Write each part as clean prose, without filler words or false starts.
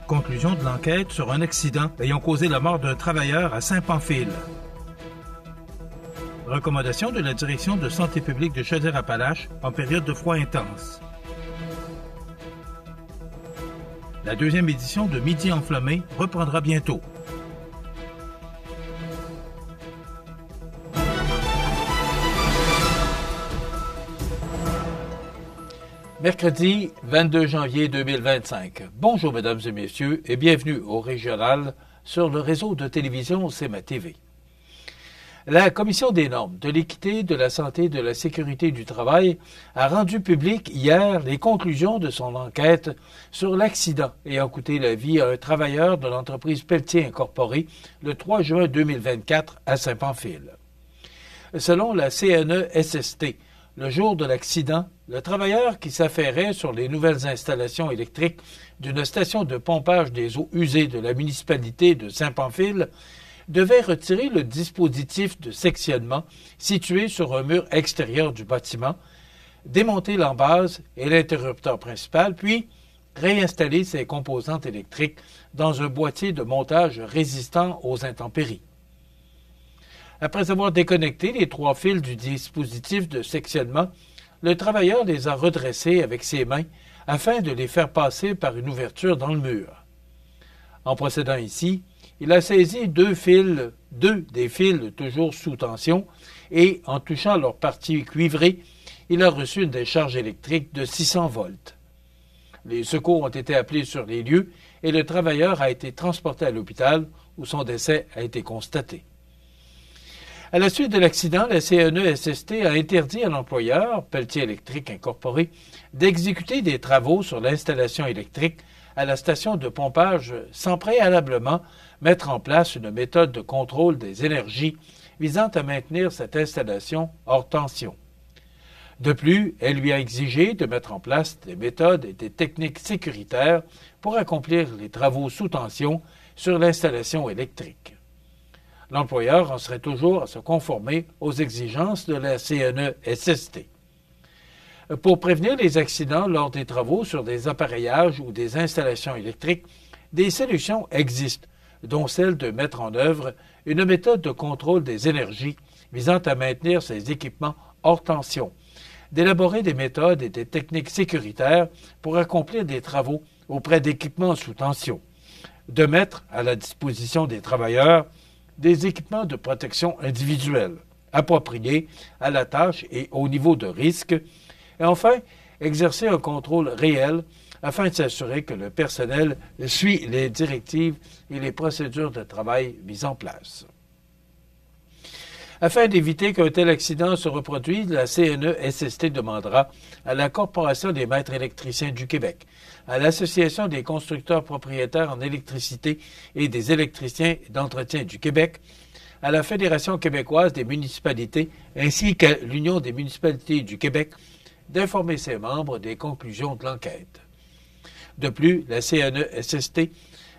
Conclusion de l'enquête sur un accident ayant causé la mort d'un travailleur à Saint-Pamphile. Recommandation de la Direction de santé publique de Chaudière-Appalaches en période de froid intense. La deuxième édition de Midi enflammé reprendra bientôt. Mercredi 22 janvier 2025. Bonjour mesdames et messieurs et bienvenue au Régional sur le réseau de télévision CMA TV. La Commission des normes, de l'équité, de la santé et de la sécurité du travail a rendu public hier les conclusions de son enquête sur l'accident ayant coûté la vie à un travailleur de l'entreprise Pelletier Incorporée le 3 juin 2024 à Saint-Pamphile. Selon la CNE-SST, le jour de l'accident, le travailleur qui s'affairait sur les nouvelles installations électriques d'une station de pompage des eaux usées de la municipalité de Saint-Pamphile devait retirer le dispositif de sectionnement situé sur un mur extérieur du bâtiment, démonter l'embase et l'interrupteur principal, puis réinstaller ses composantes électriques dans un boîtier de montage résistant aux intempéries. Après avoir déconnecté les 3 fils du dispositif de sectionnement, le travailleur les a redressés avec ses mains afin de les faire passer par une ouverture dans le mur. En procédant ainsi, il a saisi 2 des fils toujours sous tension et, en touchant leur partie cuivrée, il a reçu une décharge électrique de 600 volts. Les secours ont été appelés sur les lieux et le travailleur a été transporté à l'hôpital où son décès a été constaté. À la suite de l'accident, la CNE-SST a interdit à l'employeur, Pelletier Électrique Incorporé, d'exécuter des travaux sur l'installation électrique à la station de pompage sans préalablement mettre en place une méthode de contrôle des énergies visant à maintenir cette installation hors tension. De plus, elle lui a exigé de mettre en place des méthodes et des techniques sécuritaires pour accomplir les travaux sous tension sur l'installation électrique. L'employeur en serait toujours à se conformer aux exigences de la CNE-SST. Pour prévenir les accidents lors des travaux sur des appareillages ou des installations électriques, des solutions existent, dont celle de mettre en œuvre une méthode de contrôle des énergies visant à maintenir ces équipements hors tension, d'élaborer des méthodes et des techniques sécuritaires pour accomplir des travaux auprès d'équipements sous tension, de mettre à la disposition des travailleurs des équipements de protection individuelle, appropriés à la tâche et au niveau de risque, et enfin, exercer un contrôle réel afin de s'assurer que le personnel suit les directives et les procédures de travail mises en place. Afin d'éviter qu'un tel accident se reproduise, la CNE-SST demandera à la Corporation des maîtres électriciens du Québec, à l'Association des constructeurs propriétaires en électricité et des électriciens d'entretien du Québec, à la Fédération québécoise des municipalités ainsi qu'à l'Union des municipalités du Québec d'informer ses membres des conclusions de l'enquête. De plus, la CNE-SST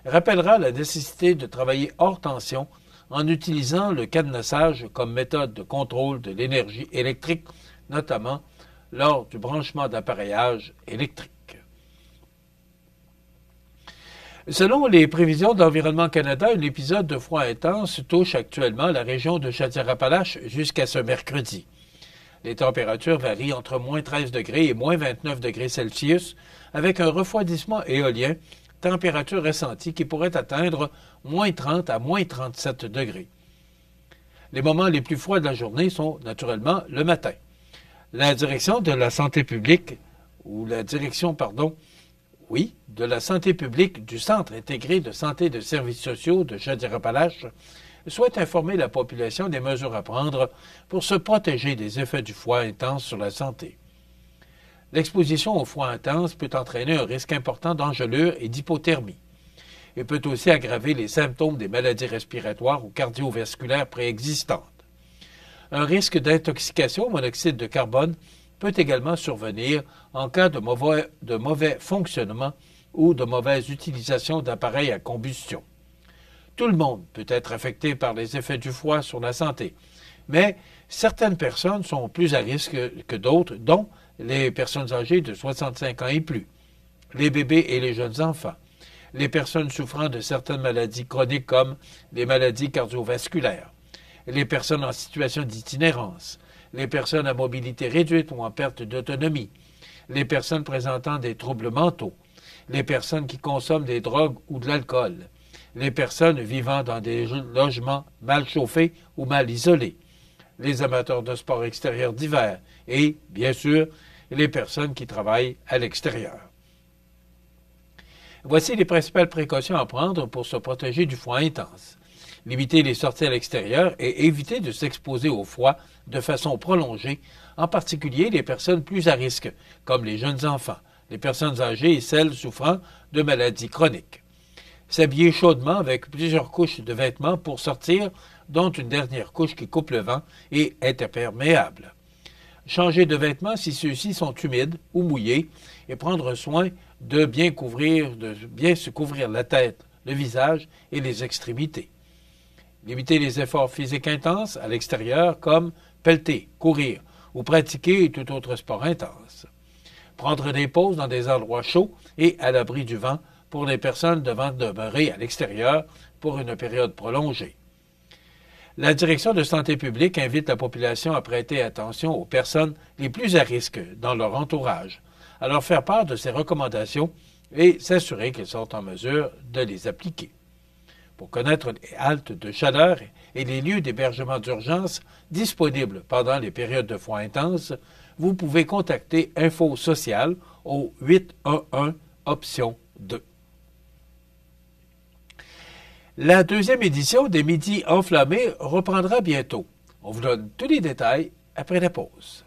rappellera la nécessité de travailler hors tension en utilisant le cadenassage comme méthode de contrôle de l'énergie électrique, notamment lors du branchement d'appareillage électrique. Selon les prévisions d'Environnement Canada, un épisode de froid intense touche actuellement la région de Chaudière-Appalaches jusqu'à ce mercredi. Les températures varient entre moins 13 degrés et moins 29 degrés Celsius, avec un refroidissement éolien, température ressentie qui pourrait atteindre moins 30 à moins 37 degrés. Les moments les plus froids de la journée sont naturellement le matin. La direction de la santé publique, de la santé publique du Centre intégré de santé et de services sociaux de Chaudière-Appalaches souhaite informer la population des mesures à prendre pour se protéger des effets du froid intense sur la santé. L'exposition au froid intense peut entraîner un risque important d'engelure et d'hypothermie. Il peut aussi aggraver les symptômes des maladies respiratoires ou cardiovasculaires préexistantes. Un risque d'intoxication au monoxyde de carbone peut également survenir en cas de mauvais fonctionnement ou de mauvaise utilisation d'appareils à combustion. Tout le monde peut être affecté par les effets du froid sur la santé, mais certaines personnes sont plus à risque que d'autres, dont les personnes âgées de 65 ans et plus, les bébés et les jeunes enfants, les personnes souffrant de certaines maladies chroniques comme les maladies cardiovasculaires, les personnes en situation d'itinérance, les personnes à mobilité réduite ou en perte d'autonomie, les personnes présentant des troubles mentaux, les personnes qui consomment des drogues ou de l'alcool, les personnes vivant dans des logements mal chauffés ou mal isolés, les amateurs de sport extérieur d'hiver et, bien sûr, les personnes qui travaillent à l'extérieur. Voici les principales précautions à prendre pour se protéger du froid intense. Limiter les sorties à l'extérieur et éviter de s'exposer au froid de façon prolongée, en particulier les personnes plus à risque, comme les jeunes enfants, les personnes âgées et celles souffrant de maladies chroniques. S'habiller chaudement avec plusieurs couches de vêtements pour sortir, dont une dernière couche qui coupe le vent et est imperméable. Changer de vêtements si ceux-ci sont humides ou mouillés et prendre soin de bien se couvrir la tête, le visage et les extrémités. Limiter les efforts physiques intenses à l'extérieur comme pelleter, courir ou pratiquer tout autre sport intense. Prendre des pauses dans des endroits chauds et à l'abri du vent pour les personnes devant demeurer à l'extérieur pour une période prolongée. La Direction de santé publique invite la population à prêter attention aux personnes les plus à risque dans leur entourage, à leur faire part de ces recommandations et s'assurer qu'elles sont en mesure de les appliquer. Pour connaître les haltes de chaleur et les lieux d'hébergement d'urgence disponibles pendant les périodes de froid intense, vous pouvez contacter Info Social au 811 option 2. La deuxième édition des Midis enflammés reprendra bientôt. On vous donne tous les détails après la pause.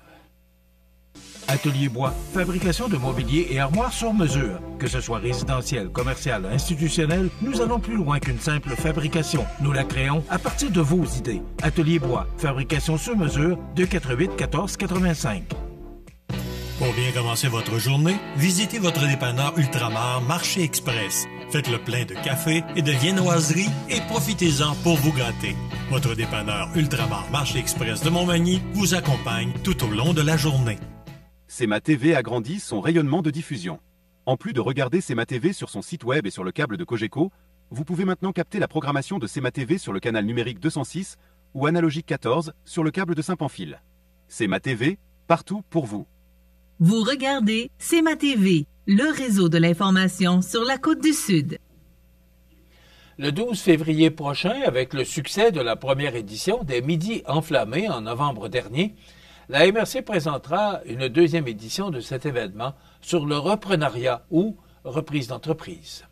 Atelier Bois, fabrication de mobilier et armoires sur mesure. Que ce soit résidentiel, commercial, institutionnel, nous allons plus loin qu'une simple fabrication. Nous la créons à partir de vos idées. Atelier Bois, fabrication sur mesure, 248 14 85. Pour bien commencer votre journée, visitez votre dépanneur Ultramar Marché Express. Faites le plein de café et de viennoiserie et profitez-en pour vous gâter. Votre dépanneur Ultramar Marché Express de Montmagny vous accompagne tout au long de la journée. CMA TV agrandit son rayonnement de diffusion. En plus de regarder CMA TV sur son site web et sur le câble de Cogeco, vous pouvez maintenant capter la programmation de CMA TV sur le canal numérique 206 ou analogique 14 sur le câble de Saint-Pamphile. CMA TV, partout pour vous. Vous regardez CMA TV, le réseau de l'information sur la Côte-du-Sud. Le 12 février prochain, avec le succès de la première édition des Midis enflammés en novembre dernier, la MRC présentera une deuxième édition de cet événement sur le reprenariat ou reprise d'entreprise.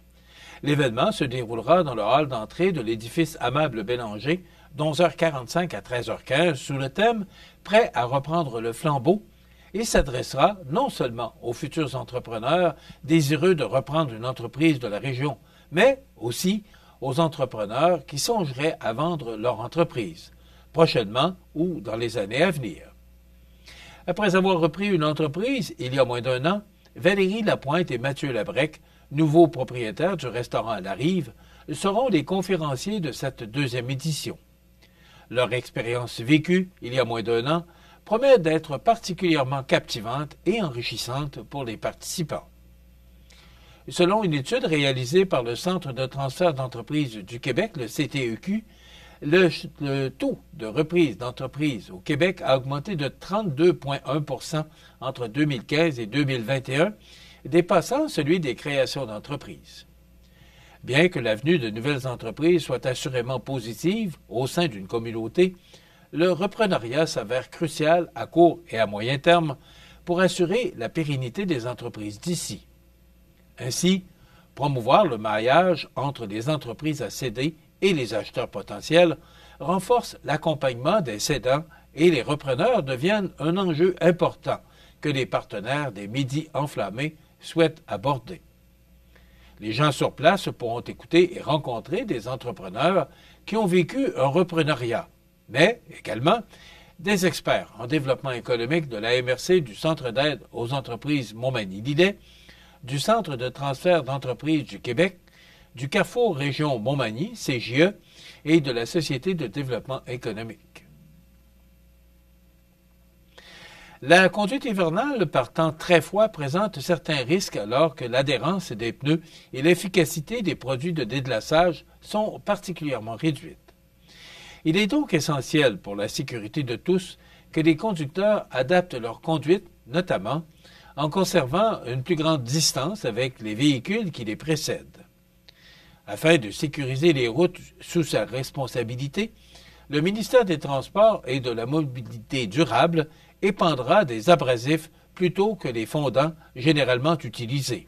L'événement se déroulera dans le hall d'entrée de l'édifice Amable Bélanger d'11h45 à 13h15 sous le thème « Prêt à reprendre le flambeau » et s'adressera non seulement aux futurs entrepreneurs désireux de reprendre une entreprise de la région, mais aussi aux entrepreneurs qui songeraient à vendre leur entreprise, prochainement ou dans les années à venir. Après avoir repris une entreprise il y a moins d'un an, Valérie Lapointe et Mathieu Labrec, nouveaux propriétaires du restaurant La Rive, seront les conférenciers de cette deuxième édition. Leur expérience vécue il y a moins d'un an promet d'être particulièrement captivante et enrichissante pour les participants. Selon une étude réalisée par le Centre de transfert d'entreprises du Québec, le CTEQ, le taux de reprise d'entreprise au Québec a augmenté de 32,1 % entre 2015 et 2021, dépassant celui des créations d'entreprises. Bien que l'avenue de nouvelles entreprises soit assurément positive au sein d'une communauté, le reprenariat s'avère crucial à court et à moyen terme pour assurer la pérennité des entreprises d'ici. Ainsi, promouvoir le maillage entre les entreprises à céder et les acheteurs potentiels renforce l'accompagnement des cédants et les repreneurs deviennent un enjeu important que les partenaires des Midis enflammés souhaitent aborder. Les gens sur place pourront écouter et rencontrer des entrepreneurs qui ont vécu un reprenariat, mais également Des experts en développement économique de la MRC, du Centre d'aide aux entreprises Montmagny-Lillet, du Centre de transfert d'entreprises du Québec, du Carrefour Région Montmagny, CJE, et de la Société de développement économique. La conduite hivernale par temps très froid présente certains risques alors que l'adhérence des pneus et l'efficacité des produits de déglaçage sont particulièrement réduites. Il est donc essentiel pour la sécurité de tous que les conducteurs adaptent leur conduite, notamment en conservant une plus grande distance avec les véhicules qui les précèdent. Afin de sécuriser les routes sous sa responsabilité, le ministère des Transports et de la Mobilité durable épandra des abrasifs plutôt que les fondants généralement utilisés.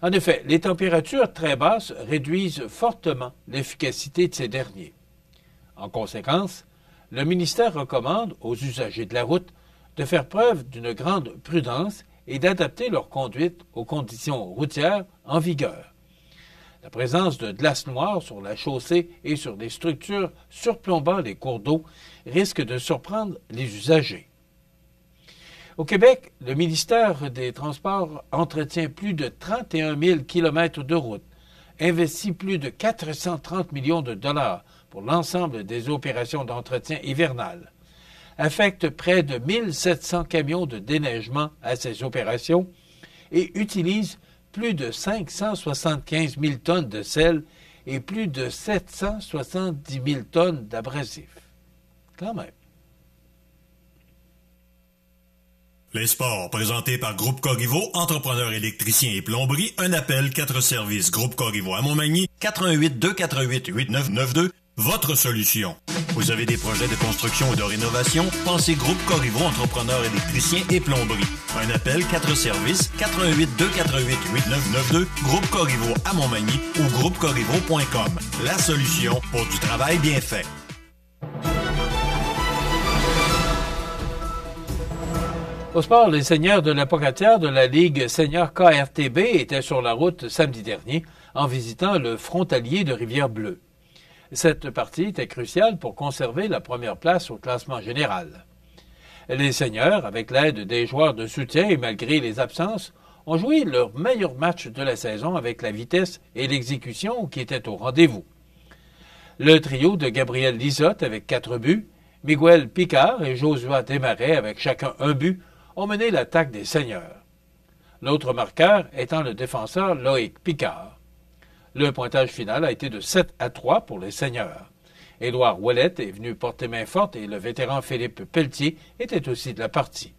En effet, les températures très basses réduisent fortement l'efficacité de ces derniers. En conséquence, le ministère recommande aux usagers de la route de faire preuve d'une grande prudence et d'adapter leur conduite aux conditions routières en vigueur. La présence de glace noire sur la chaussée et sur des structures surplombant les cours d'eau risque de surprendre les usagers. Au Québec, le ministère des Transports entretient plus de 31 000 kilomètres de routes, investit plus de 430 millions de dollars pour l'ensemble des opérations d'entretien hivernal, affecte près de 1700 camions de déneigement à ces opérations et utilise plus de 575 000 tonnes de sel et plus de 770 000 tonnes d'abrasifs. Quand même. Les sports, présentés par Groupe Corriveau, entrepreneur électricien et plomberie, un appel, 4 services. Groupe Corriveau à Montmagny, 418-248-8992, votre solution. Vous avez des projets de construction ou de rénovation? Pensez Groupe Corriveau, entrepreneur électricien et plomberie. Un appel, 4 services, 418-248-8992, Groupe Corriveau à Montmagny ou groupecorriveau.com. La solution pour du travail bien fait. Au sport, les seigneurs de la Pocatière de la Ligue senior KRTB étaient sur la route samedi dernier en visitant le frontalier de Rivière-Bleue. Cette partie était cruciale pour conserver la première place au classement général. Les seigneurs, avec l'aide des joueurs de soutien et malgré les absences, ont joué leur meilleur match de la saison avec la vitesse et l'exécution qui étaient au rendez-vous. Le trio de Gabriel Lisotte avec 4 buts, Miguel Picard et Joshua Desmarais avec chacun un but ont mené l'attaque des seigneurs. L'autre marqueur étant le défenseur Loïc Picard. Le pointage final a été de 7-3 pour les seigneurs. Édouard Ouellet est venu porter main forte et le vétéran Philippe Pelletier était aussi de la partie.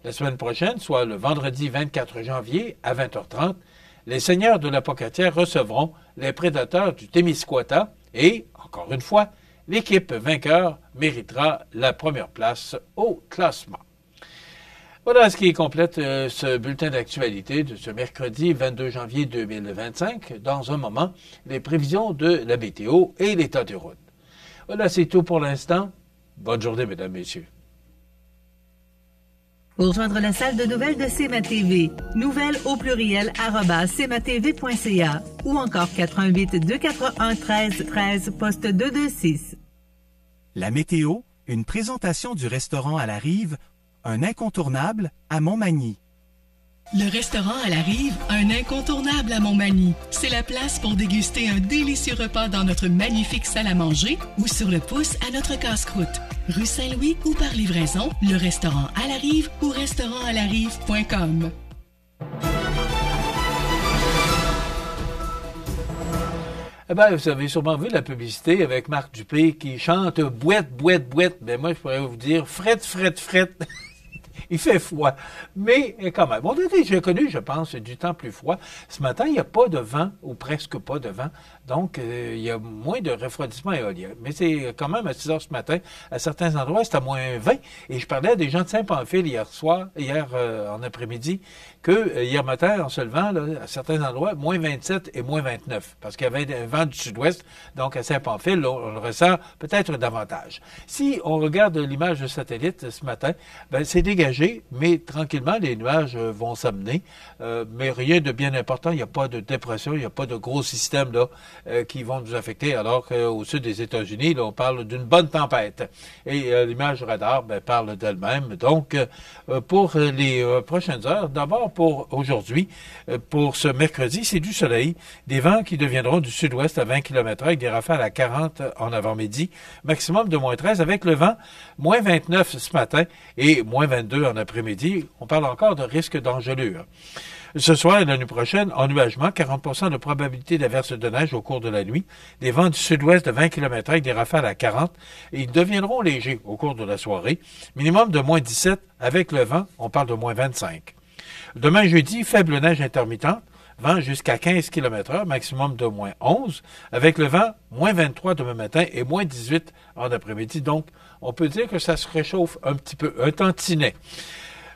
La semaine prochaine, soit le vendredi 24 janvier à 20h30, les seigneurs de la Pocatière recevront les prédateurs du Témiscouata et, encore une fois, l'équipe vainqueur méritera la première place au classement. Voilà ce qui complète ce bulletin d'actualité de ce mercredi 22 janvier 2025. Dans un moment, les prévisions de la météo et l'état des routes. Voilà, c'est tout pour l'instant. Bonne journée, mesdames, messieurs. Pour rejoindre la salle de nouvelles de CMA-TV, nouvelles au pluriel @cmatv.ca ou encore 418-241-1313, poste 226. La météo, une présentation du restaurant à la Rive, un incontournable à Montmagny. Le restaurant à la Rive, un incontournable à Montmagny. C'est la place pour déguster un délicieux repas dans notre magnifique salle à manger ou sur le pouce à notre casse-croûte. Rue Saint-Louis ou par livraison, le restaurant à la Rive ou restaurantalarive.com. Eh bien, vous avez sûrement vu la publicité avec Marc Dupé qui chante « Bouette, bouette, bouette ». Mais moi, je pourrais vous dire « Frette, frette, frette ». Il fait froid, mais quand même. On a déjà connu, je pense, du temps plus froid. Ce matin, il n'y a pas de vent, ou presque pas de vent, donc il y a moins de refroidissement éolien. Mais c'est quand même à 6 heures ce matin, à certains endroits, c'est à moins 20. Et je parlais à des gens de Saint-Pamphile hier en après-midi, que hier matin, en se levant, là, à certains endroits, moins 27 et moins 29, parce qu'il y avait un vent du sud-ouest, donc à Saint-Pamphile, là, on le ressent peut-être davantage. Si on regarde l'image de satellite ce matin, ben c'est dégagé léger, mais tranquillement, les nuages vont s'amener. Mais rien de bien important. Il n'y a pas de dépression, il n'y a pas de gros systèmes là, qui vont nous affecter, alors qu'au sud des États-Unis, là, on parle d'une bonne tempête. Et l'image radar parle d'elle-même. Donc, pour les prochaines heures, d'abord pour aujourd'hui, pour ce mercredi, c'est du soleil, des vents qui deviendront du sud-ouest à 20 km/h avec des rafales à 40 en avant-midi, maximum de moins 13 avec le vent, moins 29 ce matin et moins 22 en après-midi. On parle encore de risque d'engelure. Ce soir et la nuit prochaine, ennuagement, 40% de probabilité d'averse de neige au cours de la nuit, des vents du sud-ouest de 20 km/h avec des rafales à 40 et ils deviendront légers au cours de la soirée, minimum de moins 17 avec le vent, on parle de moins 25. Demain jeudi, faible neige intermittente, vent jusqu'à 15 km/h, maximum de moins 11, avec le vent, moins 23 demain matin et moins 18 en après-midi. Donc, on peut dire que ça se réchauffe un petit peu, un tantinet.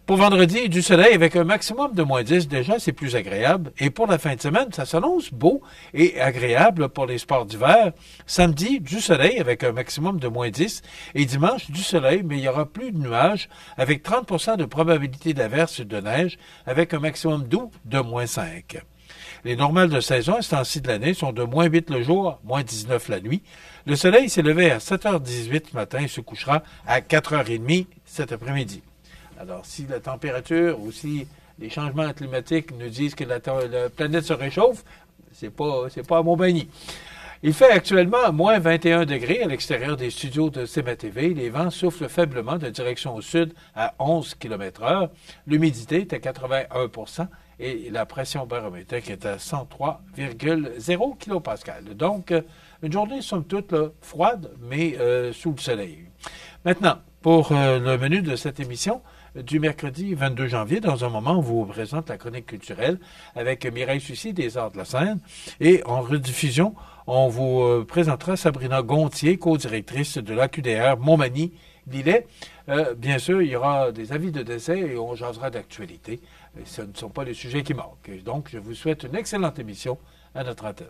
Pour vendredi, du soleil avec un maximum de moins 10, déjà, c'est plus agréable. Et pour la fin de semaine, ça s'annonce beau et agréable pour les sports d'hiver. Samedi, du soleil avec un maximum de moins 10. Et dimanche, du soleil, mais il y aura plus de nuages avec 30% de probabilité d'averse de neige avec un maximum d'août de moins 5. Les normales de saison à ce temps-ci de l'année sont de moins 8 le jour, moins 19 la nuit. Le soleil s'est levé à 7h18 ce matin et se couchera à 4h30 cet après-midi. Alors, si la température ou si les changements climatiques nous disent que la planète se réchauffe, c'est pas à Montmagny. Il fait actuellement moins 21 degrés à l'extérieur des studios de CMA-TV. Les vents soufflent faiblement de direction au sud à 11 km/h. L'humidité est à 81% et la pression barométrique est à 103,0 kPa. Donc, une journée, somme toute, là, froide, mais sous le soleil. Maintenant, pour le menu de cette émission, du mercredi 22 janvier. Dans un moment, on vous présente la chronique culturelle avec Mireille Sucy des Arts de la Scène. Et en rediffusion, on vous présentera Sabrina Gontier, co-directrice de l'AQDR Montmagny-Lillet. Bien sûr, il y aura des avis de décès et on jasera d'actualité. Ce ne sont pas les sujets qui manquent. Donc, je vous souhaite une excellente émission à notre antenne.